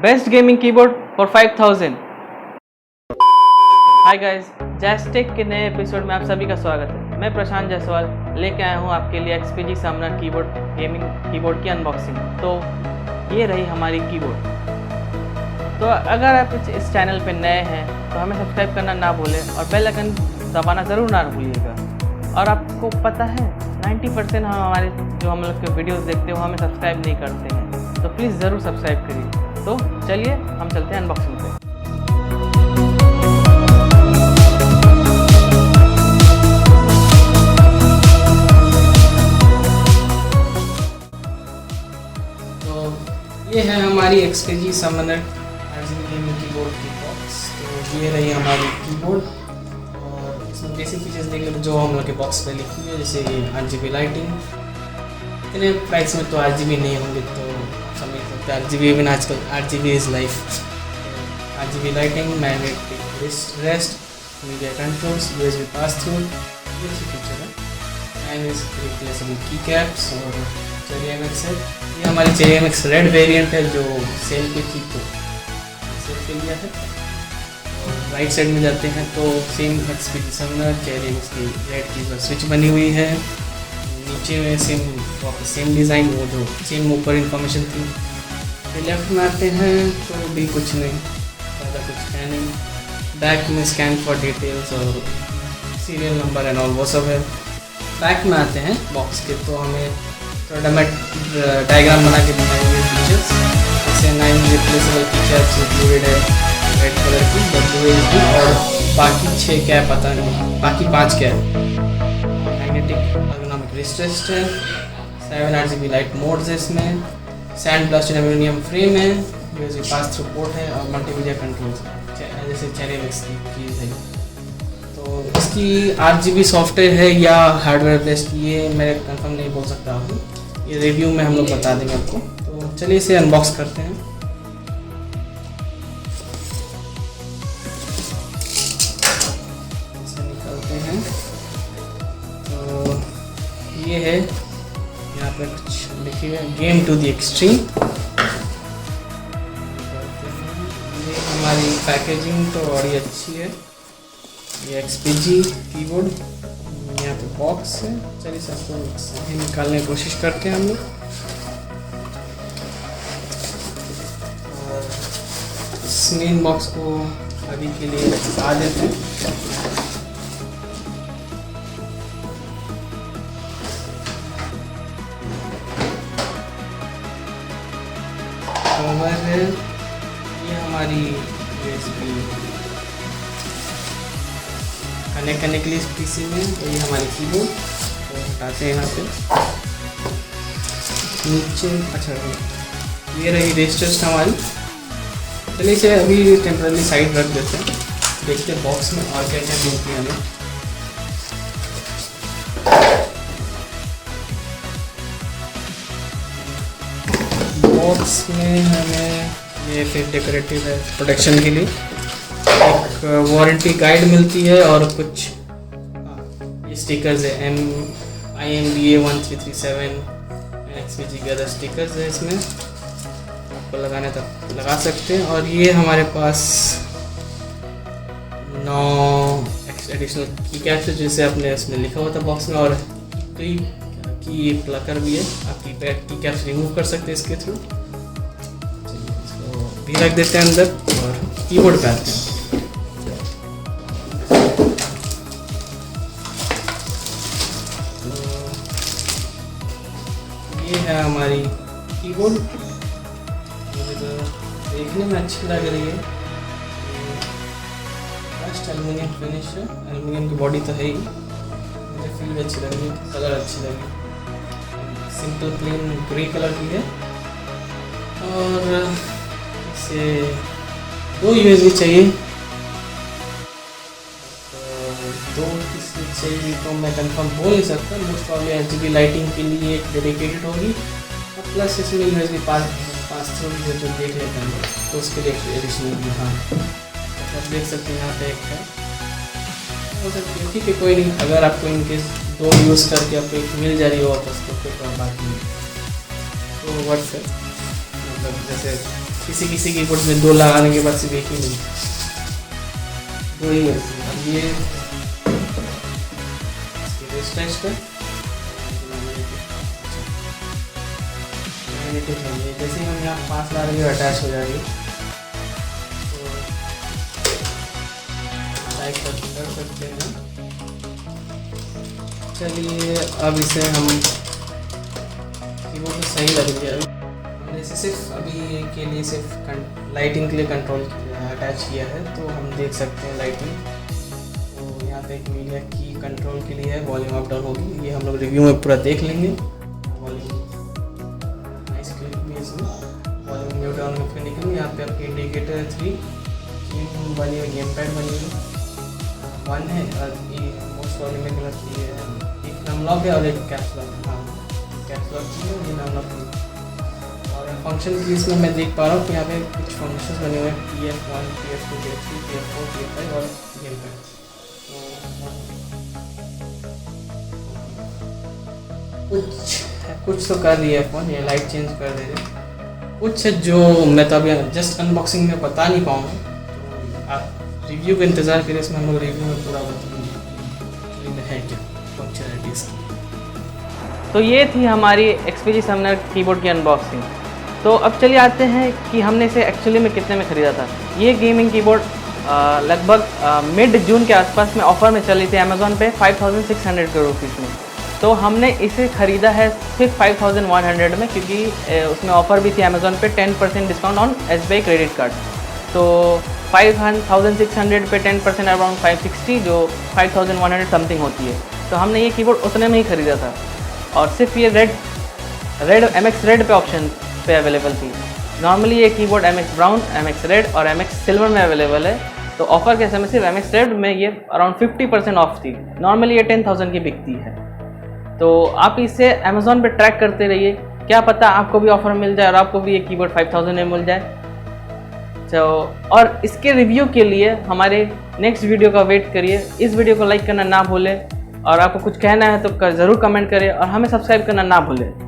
Best gaming keyboard for 5000। Hi guys, जैस्टेक के नए एपिसोड में आप सभी का स्वागत है। मैं प्रशांत जायसवाल लेके आया हूँ आपके लिए XPG Sumner keyboard gaming keyboard की अनबॉक्सिंग। तो ये रही हमारी कीबोर्ड। तो अगर आप इस चैनल पे नए हैं तो हमें सब्सक्राइब करना ना भूलें और बेल आइकन दबाना ज़रूर ना भूलिएगा। और आपको पता है 90% हम लोग के वीडियोस देखते हो हमें सब्सक्राइब नहीं करते हैं, तो प्लीज़ ज़रूर सब्सक्राइब करिए। तो चलिए हम चलते हैं अनबॉक्सिंग पे। तो ये है हमारी XPG Sumner RGB gaming keyboard की बॉक्स। तो ये रही हमारी कीबोर्ड और इसमें बेसिक फीचर्स देख लो जो हम लोग के बॉक्स पे लिखी हुई है, जैसे RGB लाइटिंग। इतने प्राइस में तो RGB नहीं होंगे, तो समझ सकते हैं RGB इवन आजकल RGB is life. RGB lighting, magnetic rest, media controls, USB pass through, ये अच्छी फीचर है। एंड रिप्लेसेबल की कैप्स और चेरी MX है। ये हमारी चेरी MX रेड वेरिएंट है जो सेल पे थी, तो सेल पे लिया है। और राइट साइड में जाते हैं तो same XPG Sumner cherry MX की रेड की स्विच बनी हुई है। नीचे में सेम डिज़ाइन, वो जो सेम ऊपर इंफॉर्मेशन थी। फिर लेफ्ट में आते हैं तो भी कुछ नहीं, ज़्यादा कुछ है नहीं। बैक में स्कैन फॉर डिटेल्स और सीरियल नंबर एंड ऑल वो सब है। बैक में आते हैं बॉक्स के तो हमें थोड़ा मैं डायग्राम बना के दिखाएंगे फीचर्स। जैसे 9 रिप्लेसेबल फीचर्स इंक्लूडेड है, रेड कलर की WSD, और बाकी 6 क्या है पता नहीं, बाकी 5 क्या है। मैग्नेटिक एर्गोनॉमिक रिस्ट है, 7 RGB लाइट मोड्स है इसमें, सैंड ब्लास्टेड एल्यूमिनियम फ्रेम है, USB पास थ्रू पोर्ट है और मल्टीमीडिया कंट्रोल्स जैसे चेरी MX की चीज़ है। तो इसकी RGB सॉफ्टवेयर है या हार्डवेयर बेस्ड, ये मैं कंफर्म नहीं बोल सकता आपको, ये रिव्यू में हम लोग बता देंगे आपको। तो चलिए इसे अनबॉक्स करते हैं। इसे निकालते हैं तो ये है, यहाँ पे कुछ लिखिए गेम टू द एक्सट्रीम। ये हमारी पैकेजिंग तो बड़ी अच्छी है। ये XPG कीबोर्ड, यहाँ पे बॉक्स है। चलिए सबको सही निकालने की कोशिश करते हैं हम लोग। और इस मेन बॉक्स को अभी के लिए हटा देते हैं। कवर है, ये हमारी USB कनेक्ट करने के लिए PC में। तो ये हमारी कीबोर्ड तो हटाते हैं यहाँ पे। नीचे अच्छा ये रही रजिस्टर्स हमारी। चलिए इसे अभी टेम्पररी साइड रख देते हैं, देखते हैं बॉक्स में और क्या क्या मिलती है हमें। बॉक्स में हमें ये फिर डेकोरेटिव है, प्रोटेक्शन के लिए एक वारंटी गाइड मिलती है और कुछ ये स्टिकर्स है, IMBA 1337 XPG के अदर स्टिकर्स है। इसमें आपको लगाने तक लगा सकते हैं। और ये हमारे पास 9 एडिशनल की कैप्स है, जैसे आपने इसमें लिखा हुआ था बॉक्स में। और की प्लकर भी है, आप की कैप्स रिमूव कर सकते हैं इसके थ्रू। इसको भी रख देते हैं अंदर और कीबोर्ड पे आते हैं। ये है हमारी कीबोर्ड, मुझे तो देखने में अच्छी लग रही है। फर्स्ट एल्युमिनियम फिनिश है, एल्युमिनियम की बॉडी तो है ही, मुझे फील भी अच्छी लग रही है, कलर अच्छी लगी। सिंपल प्लेन ग्रे कलर की है। और इसे 2 USB चाहिए, तो 2 किस चाहिए तो मैं कंफर्म बोल नहीं सकता। मोस्ट प्रॉब्ली RGB लाइटिंग के लिए एक डेडिकेटेड होगी, और प्लस इसमें USB पास थ्रू जो देख लेते हैं तो उसके लिए एडिशनल। हाँ आप देख सकते हैं यहाँ पे एक है, हो सकती है। ठीक है, कोई नहीं। अगर आपको इनकेस 2 यूज़ करके आपको एक मिल जा रही हो वापस तो फिर कोई बात नहीं। तो वर्थ है, मतलब जैसे किसी किसी कीबोर्ड में 2 लगाने के बाद सिर्फ एक ही मिलता है, 2 ही मिलती है। अब ये इसके जैसे ही हम यहाँ पास ला रही अटैच हो जाएगी, तो टाइप कर सकते हैं। चलिए अब इसे हम कीबोर्ड में सही लग गया। हमने इसे सिर्फ अभी के लिए सिर्फ लाइटिंग के लिए कंट्रोल अटैच किया है, तो हम देख सकते हैं लाइटिंग। तो यहाँ पे एक मीडिया की कंट्रोल के लिए है, वॉल्यूम अप डाउन होगी, ये हम लोग रिव्यू में पूरा देख लेंगे। वॉल्यूम वॉल्यूम म्यूट डाउन में फिर निकलेंगे। यहाँ पे आपके इंडिकेटर 3 बनी हुई, गेम पैड बनी हुई 1 है, और ये मोस्ट वॉल्यूम में कलर की है, एक नमलॉक है और एक कैप्स लॉक है। हाँ, कैप्स लॉक की है, ये नमलॉक है। और फंक्शन की इसमें मैं देख पा रहा हूँ कि यहाँ पे कुछ फंक्शंस बने हुए हैं, PF1, PF2, PF3, PF4, PF5 और गेम पैड। कुछ तो कर दिया है फ़ोन, ये लाइट चेंज कर दे रहे, कुछ जो मैं तो अभी जस्ट अनबॉक्सिंग में बता नहीं पाऊँगा, तो आप रिव्यू का इंतज़ार करें। इसमें हम लोग रिव्यू में पूरा बताएंगे है क्या फंक्शनलिटीज़। तो ये थी हमारी XPG समनर कीबोर्ड की अनबॉक्सिंग। तो अब चलिए आते हैं कि हमने इसे एक्चुअली में कितने में ख़रीदा था। ये गेमिंग कीबोर्ड लगभग मिड जून के आसपास में ऑफ़र में चली थी अमेज़ॉन पे 5600 के रुपीज़ में। तो हमने इसे ख़रीदा है सिर्फ 5100 में, क्योंकि उसमें ऑफ़र भी थी अमेज़ॉन पे 10% discount on SBI credit card. तो 5600 पे 10% अराउंड 560, जो 5100 समथिंग होती है। तो हमने ये कीबोर्ड उतने में ही ख़रीदा था, और सिर्फ ये रेड MX रेड पे ऑप्शन पे अवेलेबल थी। नॉर्मली ये keyboard MX brown, MX red और MX सिल्वर में अवेलेबल है। तो ऑफ़र के समय सिर्फ MX रेड में ये अराउंड 50% ऑफ थी। नॉर्मली ये 10,000 की बिकती है। तो आप इसे अमेज़ॉन पे ट्रैक करते रहिए, क्या पता आपको भी ऑफ़र मिल जाए और आपको भी ये कीबोर्ड 5000 में मिल जाए। तो और इसके रिव्यू के लिए हमारे नेक्स्ट वीडियो का वेट करिए। इस वीडियो को लाइक करना ना भूलें, और आपको कुछ कहना है तो ज़रूर कमेंट करें, और हमें सब्सक्राइब करना ना भूलें।